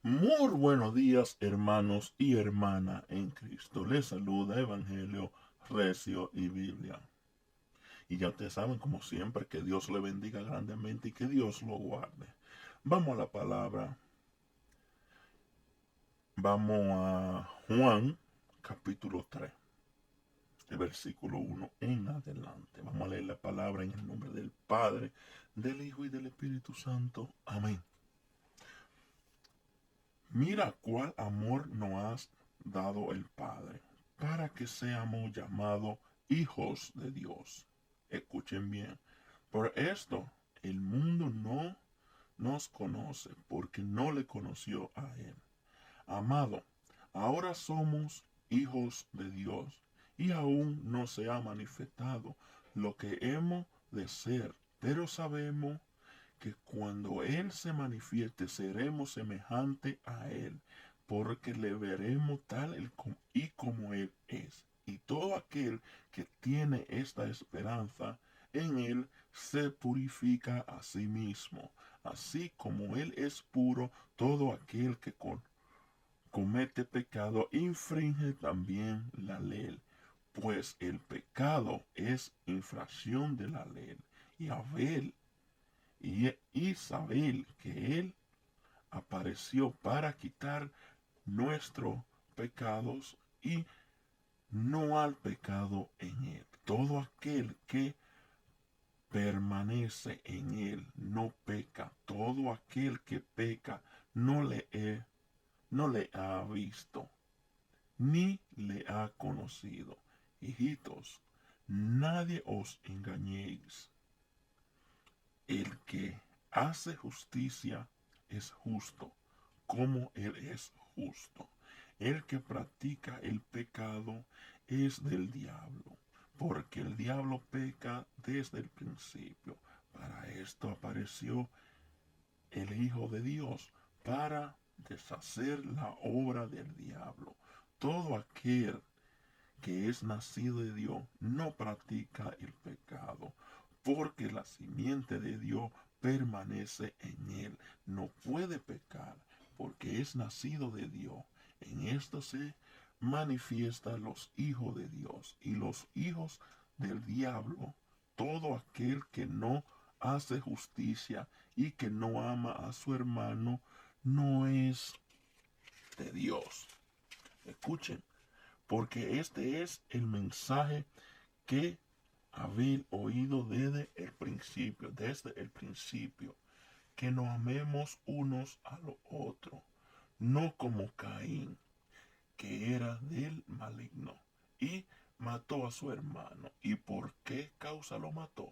Muy buenos días, hermanos y hermanas en Cristo. Les saluda Evangelio, Recio y Biblia. Y ya ustedes saben, como siempre, que Dios le bendiga grandemente y que Dios lo guarde. Vamos a la palabra. Vamos a Juan, capítulo 3, el versículo 1 en adelante. Vamos a leer la palabra en el nombre del Padre, del Hijo y del Espíritu Santo. Amén. Mira cuál amor nos has dado el Padre, para que seamos llamados hijos de Dios. Escuchen bien. Por esto el mundo no nos conoce, porque no le conoció a Él. Amado, ahora somos hijos de Dios, y aún no se ha manifestado lo que hemos de ser, pero sabemos que cuando Él se manifieste seremos semejantes a Él, porque le veremos tal y como Él es. Y todo aquel que tiene esta esperanza en Él se purifica a sí mismo, así como Él es puro. Todo aquel que comete pecado infringe también la ley, pues el pecado es infracción de la ley. Y Abel y Isabel, que Él apareció para quitar nuestros pecados y no al pecado en Él. Todo aquel que permanece en Él no peca. Todo aquel que peca no no le ha visto ni le ha conocido. Hijitos, nadie os engañéis. El que hace justicia es justo, como Él es justo. El que practica el pecado es del diablo, porque el diablo peca desde el principio. Para esto apareció el Hijo de Dios, para deshacer la obra del diablo. Todo aquel que es nacido de Dios no practica el pecado, porque la simiente de Dios permanece en él. No puede pecar, porque es nacido de Dios. En esto se manifiestan los hijos de Dios y los hijos del diablo. Todo aquel que no hace justicia y que no ama a su hermano no es de Dios. Escuchen, porque este es el mensaje que habéis oído desde el principio, que nos amemos unos a los otros, no como Caín, que era del maligno, y mató a su hermano. ¿Y por qué causa lo mató?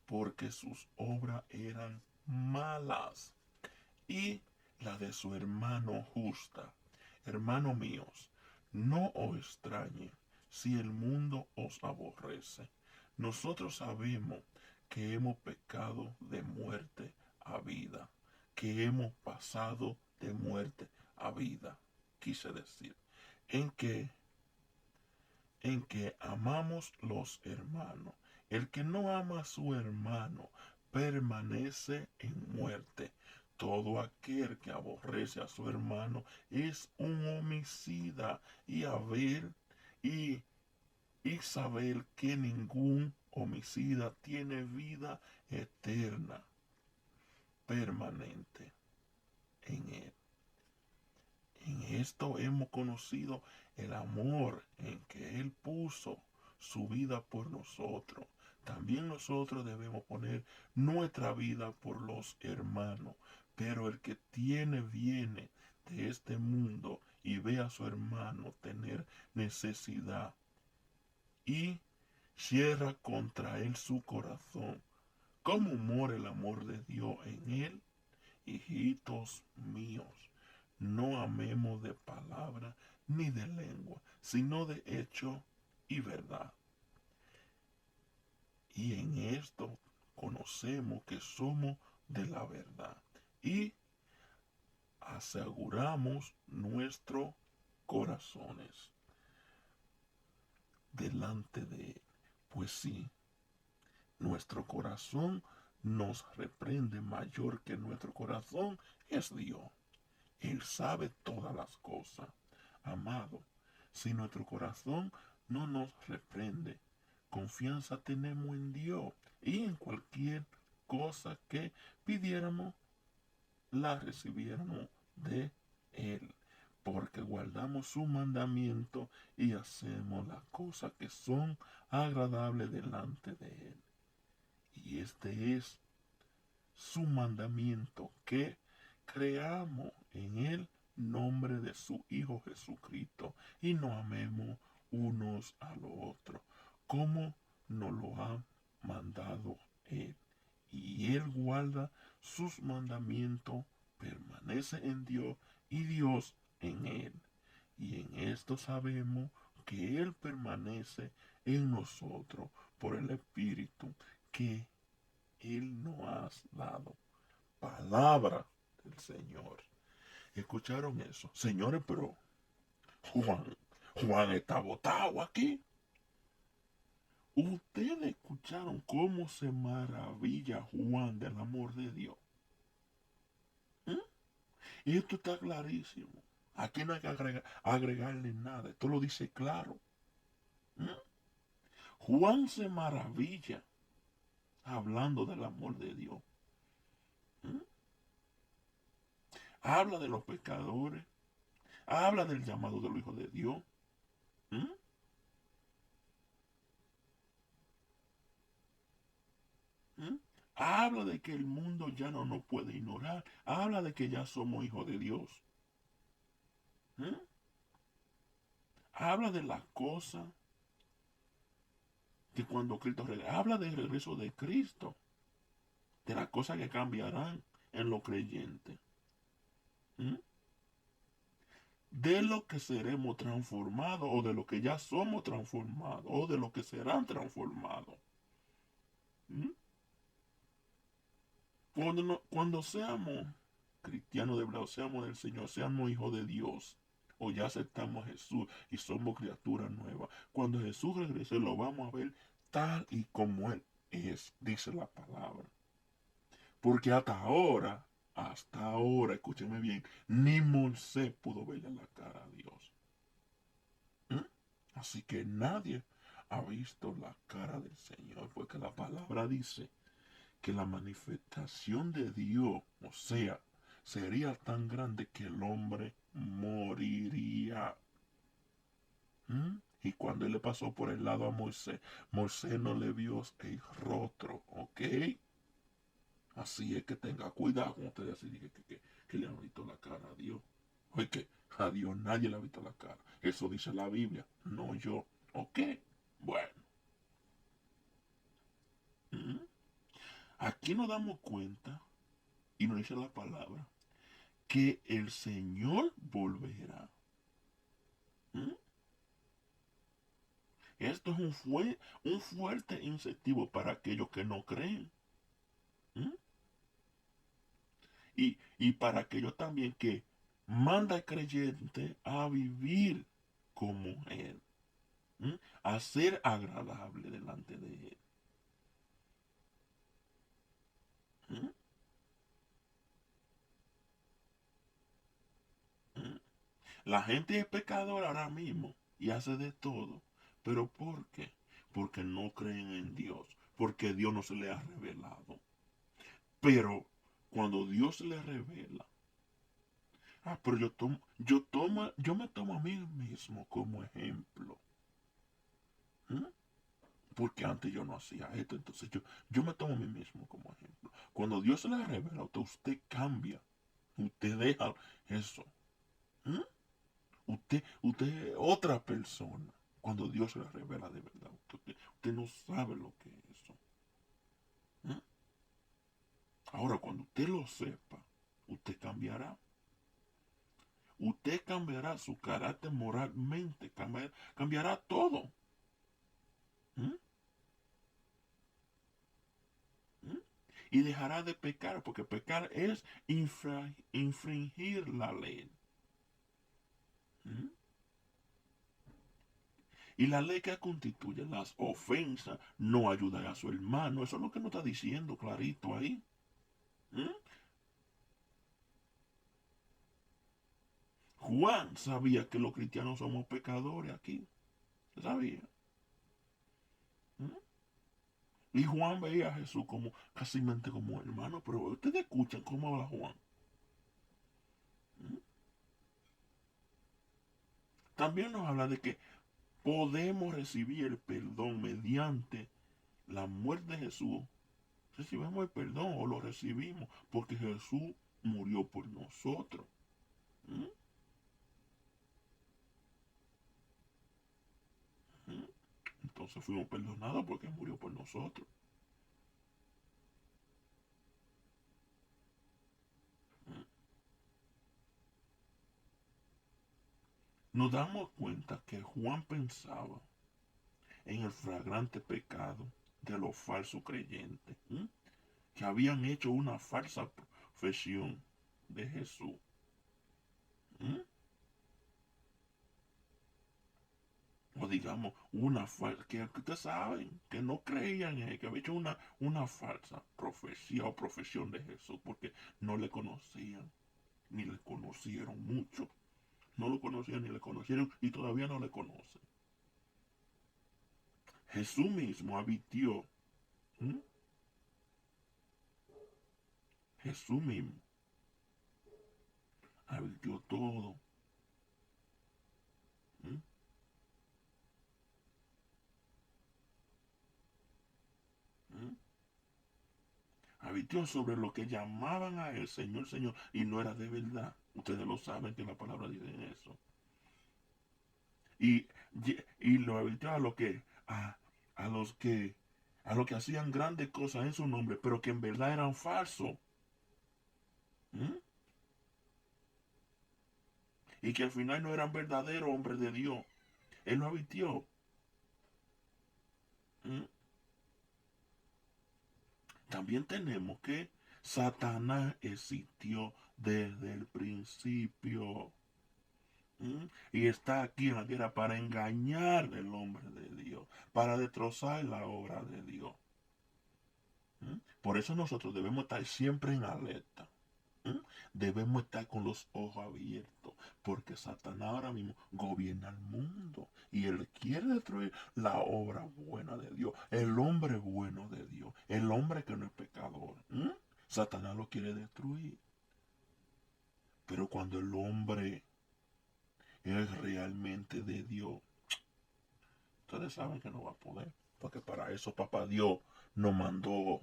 Porque sus obras eran malas y la de su hermano justa. Hermanos míos, no os extrañe si el mundo os aborrece. Nosotros sabemos que hemos pecado de muerte a vida, que hemos pasado de muerte a vida, quise decir, en que amamos los hermanos. El que no ama a su hermano permanece en muerte. Todo aquel que aborrece a su hermano es un homicida. Y Abel y Isabel que ningún homicida tiene vida eterna, permanente en él. En esto hemos conocido el amor en que Él puso su vida por nosotros. También nosotros debemos poner nuestra vida por los hermanos. Pero el que viene de este mundo y ve a su hermano tener necesidad y cierra contra él su corazón. ¿Cómo mora el amor de Dios en él? Hijitos míos, no amemos de palabra ni de lengua, sino de hecho y verdad. Y en esto conocemos que somos de la verdad y aseguramos nuestros corazones delante de Él. Pues sí, nuestro corazón nos reprende, mayor que nuestro corazón es Dios. El Él sabe todas las cosas. Amado, si nuestro corazón no nos reprende, confianza tenemos en Dios y en cualquier cosa que pidiéramos, la recibiéramos de Él. Porque guardamos su mandamiento y hacemos las cosas que son agradables delante de Él. Y este es su mandamiento, que creamos en el nombre de su Hijo Jesucristo y nos amemos unos a los otros, como nos lo ha mandado Él. Y Él guarda sus mandamientos, permanece en Dios y Dios en Él. Y en esto sabemos que Él permanece en nosotros por el Espíritu que Él nos ha dado. Palabra del Señor. ¿Escucharon eso? Señores, pero Juan está botado aquí. Ustedes escucharon cómo se maravilla Juan del amor de Dios. Y esto está clarísimo. Aquí no hay que agregarle nada. Esto lo dice claro. Juan se maravilla hablando del amor de Dios. Habla de los pecadores. Habla del llamado del Hijo de Dios. Habla de que el mundo ya no nos puede ignorar. Habla de que ya somos hijos de Dios. Habla de las cosas que cuando Cristo regrese. Habla del regreso de Cristo. De las cosas que cambiarán en los creyentes. De lo que seremos transformados, o de lo que ya somos transformados, o de lo que serán transformados. Cuando seamos cristianos de verdad, seamos del Señor, seamos hijos de Dios, o ya aceptamos a Jesús y somos criaturas nuevas, cuando Jesús regrese lo vamos a ver tal y como Él es, dice la palabra. Porque hasta ahora, escúcheme bien, ni Moisés pudo verle la cara a Dios. Así que nadie ha visto la cara del Señor, porque la palabra dice que la manifestación de Dios, o sea, sería tan grande que el hombre moriría. Y cuando él le pasó por el lado a Moisés, Moisés no le vio el rostro, ¿ok? Así es que tenga cuidado con ustedes así que le han visto la cara a Dios. Oye, que a Dios nadie le ha visto la cara. Eso dice la Biblia, no yo. ¿Ok? Bueno. Aquí nos damos cuenta, y nos dice la palabra, que el Señor volverá. Esto es un fuerte incentivo para aquellos que no creen. Y para aquellos también que manda al creyente a vivir como Él. A ser agradable delante de Él. La gente es pecadora ahora mismo y hace de todo. ¿Pero por qué? Porque no creen en Dios. Porque Dios no se le ha revelado. Pero cuando Dios se le revela, pero yo me tomo a mí mismo como ejemplo. Porque antes yo no hacía esto, entonces yo me tomo a mí mismo como ejemplo. Cuando Dios se le revela, usted cambia, usted deja eso. Usted es otra persona. Cuando Dios se le revela de verdad, usted no sabe lo que es eso. Ahora, cuando usted lo sepa, usted cambiará. Usted cambiará su carácter moralmente, cambiará todo. Y dejará de pecar, porque pecar es infringir la ley. Y la ley que constituye las ofensas no ayudará a su hermano. Eso es lo que nos está diciendo clarito ahí. Juan sabía que los cristianos somos pecadores aquí. ¿Sabía? ¿Mm? Y Juan veía a Jesús como casi como hermano, pero ustedes escuchan cómo habla Juan. ¿Mm? También nos habla de que podemos recibir el perdón mediante la muerte de Jesús. Recibimos el perdón o lo recibimos porque Jesús murió por nosotros. ¿Mm? ¿Mm? Entonces fuimos perdonados porque murió por nosotros. ¿Mm? Nos damos cuenta que Juan pensaba en el flagrante pecado de los falsos creyentes, que habían hecho una falsa profesión de Jesús. ¿Mm? O digamos, una falsa, que ustedes saben, que no creían en él, que había hecho una falsa profecía o profesión de Jesús, porque no le conocían, ni le conocieron mucho. No lo conocían ni le conocieron y todavía no le conocen. Jesús mismo advirtió. ¿Mm? Jesús mismo advirtió todo. ¿Mm? ¿Mm? Advirtió sobre lo que llamaban a él Señor, Señor, y no era de verdad. Ustedes lo saben que la palabra dice eso. Y, y lo advirtió a lo que, a los que, a los que hacían grandes cosas en su nombre, pero que en verdad eran falsos. ¿Mm? Y que al final no eran verdaderos hombres de Dios. Él lo advirtió. ¿Mm? También tenemos que Satanás existió desde el principio. ¿Mm? Y está aquí en la tierra para engañar al hombre de Dios, para destrozar la obra de Dios. ¿Mm? Por eso nosotros debemos estar siempre en alerta. ¿Mm? Debemos estar con los ojos abiertos, porque Satanás ahora mismo gobierna el mundo y él quiere destruir la obra buena de Dios, el hombre bueno de Dios, el hombre que no es pecador. ¿Mm? Satanás lo quiere destruir. Pero cuando el hombre es realmente de Dios, ustedes saben que no va a poder, porque para eso papá Dios nos mandó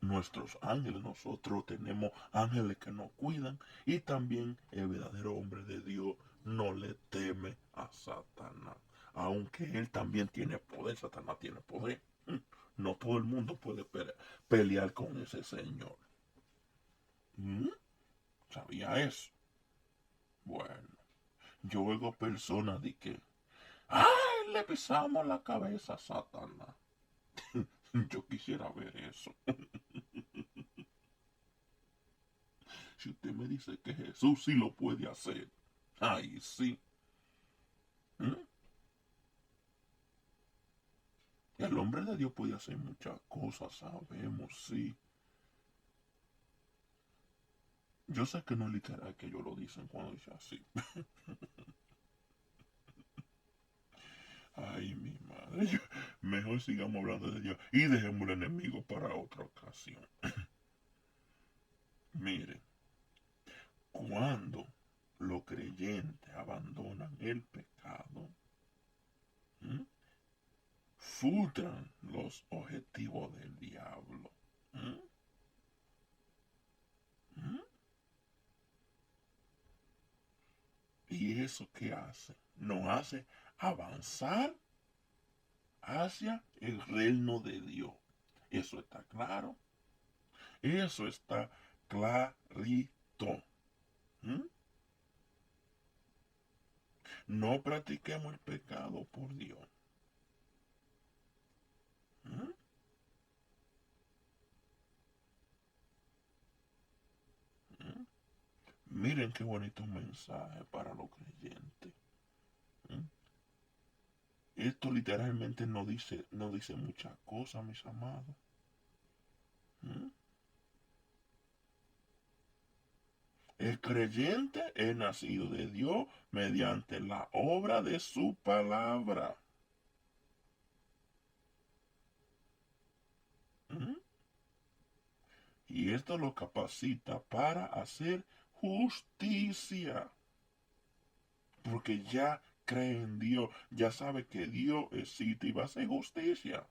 nuestros ángeles. Nosotros tenemos ángeles que nos cuidan y también el verdadero hombre de Dios no le teme a Satanás. Aunque él también tiene poder, Satanás tiene poder. No todo el mundo puede pelear con ese señor. ¿Mm? ¿Sabía eso? Bueno, yo oigo personas de que, ¡ay! Le pisamos la cabeza a Satanás. Yo quisiera ver eso. Si usted me dice que Jesús sí lo puede hacer, ay, sí. ¿Mm? El hombre de Dios puede hacer muchas cosas, sabemos, sí. Yo sé que no es literal que ellos lo dicen cuando dice así. Ay, mi madre. Mejor sigamos hablando de Dios y dejemos el enemigo para otra ocasión. Miren, cuando los creyentes abandonan el pecado, ¿m? Frustran los objetivos del diablo. ¿M? ¿M? ¿Y eso qué hace? Nos hace avanzar hacia el reino de Dios. Eso está claro. Eso está clarito. ¿Mm? No practiquemos el pecado por Dios. ¿Mm? ¿Mm? Miren qué bonito mensaje para los creyentes. ¿Mm? Esto literalmente no dice muchas cosas, mis amados. ¿Mm? El creyente es nacido de Dios mediante la obra de su palabra. ¿Mm? Y esto lo capacita para hacer justicia. Porque ya cree en Dios, ya sabe que Dios existe y va a hacer justicia.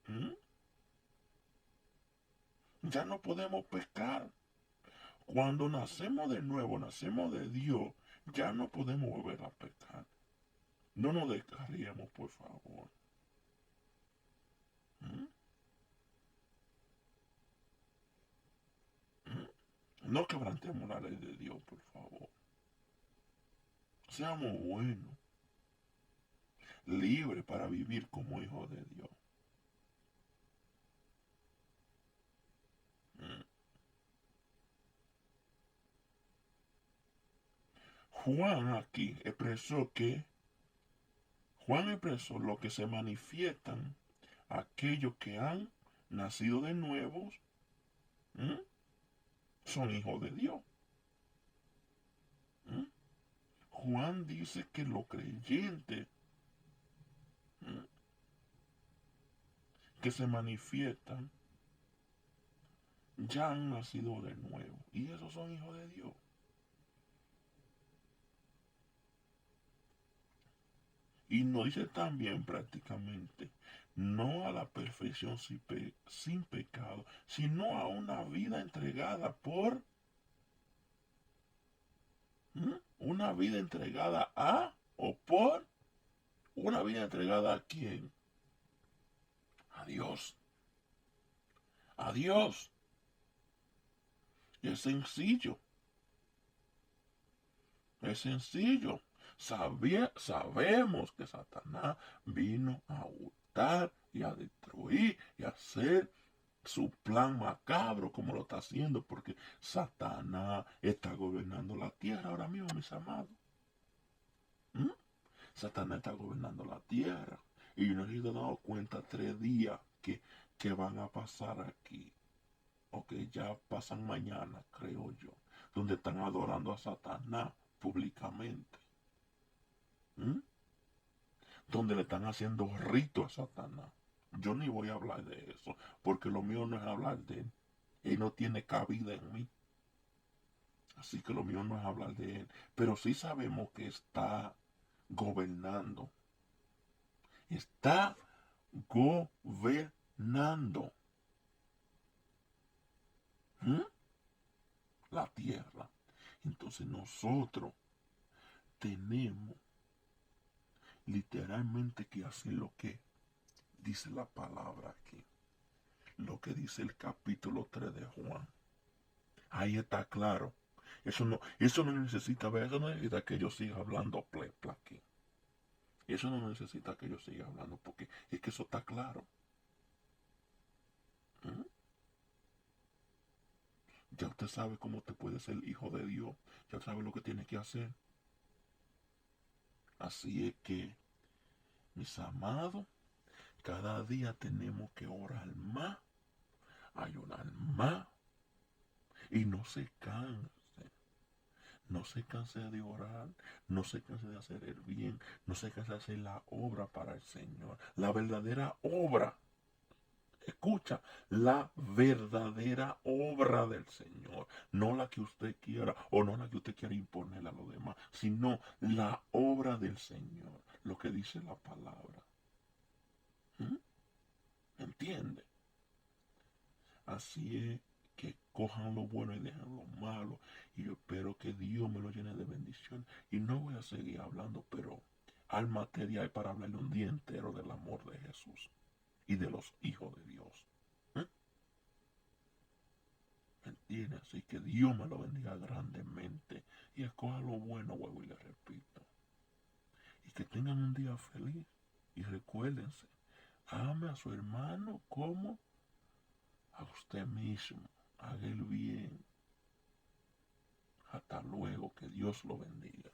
¿Mm? Ya no podemos pecar. Cuando nacemos de nuevo, nacemos de Dios, ya no podemos volver a pecar. No nos descarriemos, por favor. ¿Mm? ¿Mm? No quebrantemos la ley de Dios, por favor. Seamos buenos, libres para vivir como hijos de Dios. ¿Mm? Juan aquí expresó que Juan expresó lo que se manifiestan aquellos que han nacido de nuevos, ¿m? Son hijos de Dios. ¿M? Juan dice que los creyentes, ¿m? Que se manifiestan ya han nacido de nuevo y esos son hijos de Dios. Y nos dice también prácticamente, no a la perfección sin pecado, sino a una vida entregada por, una vida entregada a o por, una vida entregada a quién, a Dios, a Dios. Es sencillo, es sencillo. Sabemos que Satanás vino a hurtar y a destruir y a hacer su plan macabro como lo está haciendo, porque Satanás está gobernando la tierra ahora mismo, mis amados. ¿Mm? Satanás está gobernando la tierra. Y yo no he dado cuenta 3 días que van a pasar aquí, o que ya pasan mañana, creo yo, donde están adorando a Satanás públicamente. ¿Mm? Donde le están haciendo rito a Satanás. Yo ni voy a hablar de eso, porque lo mío no es hablar de él. Él no tiene cabida en mí. Así que lo mío no es hablar de él. Pero sí sabemos que está gobernando. Está gobernando. ¿Mm? La tierra. Entonces nosotros tenemos literalmente que hacer lo que dice la palabra aquí. Lo que dice el capítulo 3 de Juan. Ahí está claro. Eso no necesita, eso no necesita que yo siga hablando plepla aquí. Eso no necesita que yo siga hablando porque es que eso está claro. ¿Mm? Ya usted sabe cómo te puede ser hijo de Dios. Ya sabe lo que tiene que hacer. Así es que, mis amados, cada día tenemos que orar más, ayunar más y no se canse. No se canse de orar, no se canse de hacer el bien, no se canse de hacer la obra para el Señor. La verdadera obra. Escucha, la verdadera obra del Señor, no la que usted quiera o no la que usted quiera imponer a los demás, sino la obra del Señor, lo que dice la palabra. ¿Mm? ¿Entiende? Así es que cojan lo bueno y dejan lo malo. Y yo espero que Dios me lo llene de bendición. Y no voy a seguir hablando, pero al material para hablarle un día entero del amor de Jesús y de los hijos de Dios. ¿Mm? ¿Me entiende? Así que Dios me lo bendiga grandemente. Y escoja lo bueno, vuelvo y le repito. Y que tengan un día feliz. Y recuérdense, ame a su hermano como a usted mismo. Haga el bien. Hasta luego, que Dios lo bendiga.